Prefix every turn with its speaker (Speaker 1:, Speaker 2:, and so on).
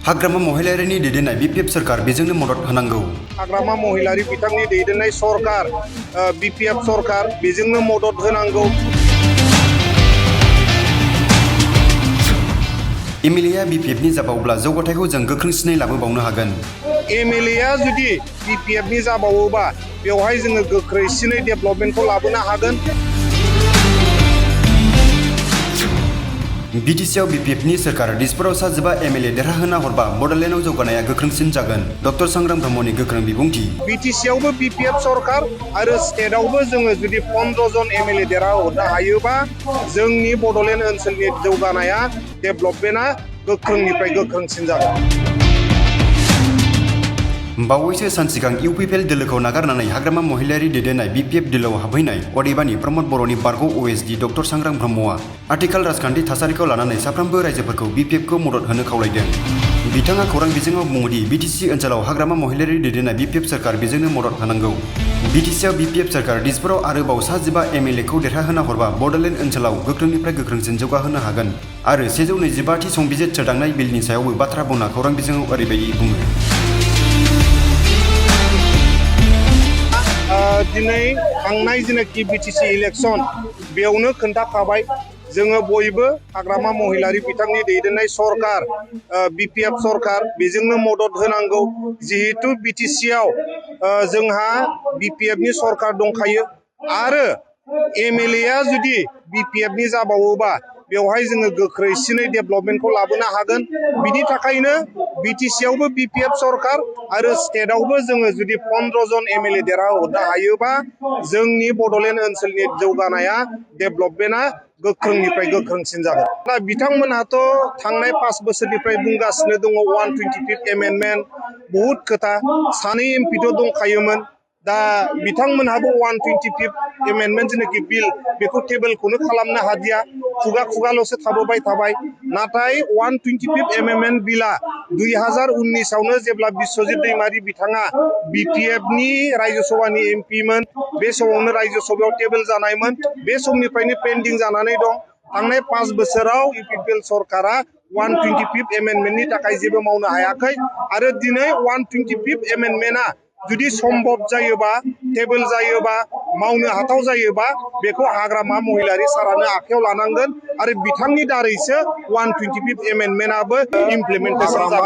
Speaker 1: हाग्रामा महिलारिनि दैदेननाय BPF सरकार बेजोंनो मदद होनांगौ।
Speaker 2: हाग्रामा महिलारि बिथांनि दैदेननाय सरकार बीपीएफ सरकार बेजोंनो मदद होनांगौ।
Speaker 1: एमएलएआ बीपीएफनि जाबावब्ला जौगाथायखौ जों गोख्रोंसिनै लाबोबावनो हागोन।
Speaker 2: एमएलएआ जुदि बीपीएफनि जाबावोबा बेवहाय जोङो गोख्रैसिनै डेभेलपमेन्टखौ लाबोनो हागोन।
Speaker 1: बिटिसिआव बीपीएफनि सरकार दिसपुराव सा 15 एमएलए देरहाहोना हरबा बड'लेण्डआव जौगानाया गोख्रोंसिन जागोन। डक्टर सांग्राम ब्रह्मनि गोख्रों बिबुंथि।
Speaker 2: बिटिसिआवबो बीपीएफ सरकार आरो स्टेटआवबो जोङो जुदि 15 जन एमएलए देरहाहरनो हायोबा जोंनि बड'लेण्ड ओनसोलनि जौगानाया डेभेलपमेन्टआ गोख्रोंनिफ्राय गोख्रोंसिन जागोन।
Speaker 1: बावैसो सान सिगां इउपिपिएल दोलोखौ नागारनानै हाग्रामा महिलारि दैदेननाय बीपीएफ दोलोआव हाबहैनाय अदेबानि प्रमद बर'नि बारग' ओएसडि डक्टर सांग्राम ब्रह्मआ आथिखाल राजखान्थि थासारिखौ लानानै साफ्रोमबो रायजोफोरखौ बीपीएफखौ मदद होनो खावलायदों। बिथाङा खौरां बिजोङाव बुङोदि बिटिसि ओनसोलाव हाग्रामा महिलारि दैदेननाय बीपीएफ सरकार बेजोंनो मदद होनांगौ। बिटिसिआव बीपीएफ सरकार दिसपुराव आरोबाव सा 15 एमएलएखौ देरहाहोना हरबा बड'लेण्ड ओनसोलाव गोख्रोंनिफ्राय गोख्रोंसिन जौगाहोनो हागोन आरो 125 थि संबिजिर सोदांनाय बिलनि सायावबो बाथ्रा बुंना खौरां बिजोङाव ओरैबायदि बुङो।
Speaker 2: दिनै थांनाय जेनाखि बिटिसि इलेक्सन बेयावनो खोन्थाखाबाय जोङो बयबो हाग्रामा महिलारि बिथांनि दैदेननाय सरकार बीपीएफ सरकार बेजोंनो मदद होनांगौ। जिहेतु बिटिसिआव जोंहा बीपीएफनि सरकार दंखायो आरो एमएलएआ जुदि बीपीएफनि जाबावोबा बेवहाय जोङो गोख्रैसिनै डेभेलपमेन्टखौ लाबोनो हागोन। बिनि थाखायनो बिटिसिआवबो बीपीएफ सरकार आरो स्टेटआवबो जोङो जुदि 15 जन एमएलए देरहाहरनो हायोबा जोंनि बड'लेण्ड ओनसोलनि जौगानाया डेभेलपमेन्टआ गोख्रोंनिफ्राय गोख्रोंसिन जागोन। दा बिथांमोनहाथ' थांनाय 5 बोसोरनिफ्राय बुंगासिनो दङ 125 एमेन्डमेन्ट बहुद खोथा सानै एमपिथ' दंखायोमोन। दा बिथांमोनहाबो 125 एमेन्डमेन्ट जेनाखि बिल बेखौ टेबोलखौनो खालामनो हादिया खुगाल'सो थाबोबाय थाबाय। नाथाय 125 एमेन्डमेन्ट बिला 2019आवनो जेब्ला बिश्वजित दैमारि बिथाङा बीपीएफनि रायजो सभानि एमपिमोन बे समावनो रायजो सभायाव टेबोल जानायमोन। बे समनिफ्रायनो पेन्डिं जानानै दं। थांनाय 5 बोसोराव इउपिपिएल सरकारा 125 एमेन्डमेन्टनि थाखाय जेबो मावनो हायाखै आरो दिनै 125 एमेन्डमेन्टआ जुदि सम्भब जायोबा टेबोल जायोबा मावनो हाथाव जायोबा बेखौ हाग्रामा महिलारि सारानो आखायाव लानांगोन आरो बिथांनि दारैसो 125 एमेन्डमेन्टआबो इमप्लिमेन्टेसन जागोन।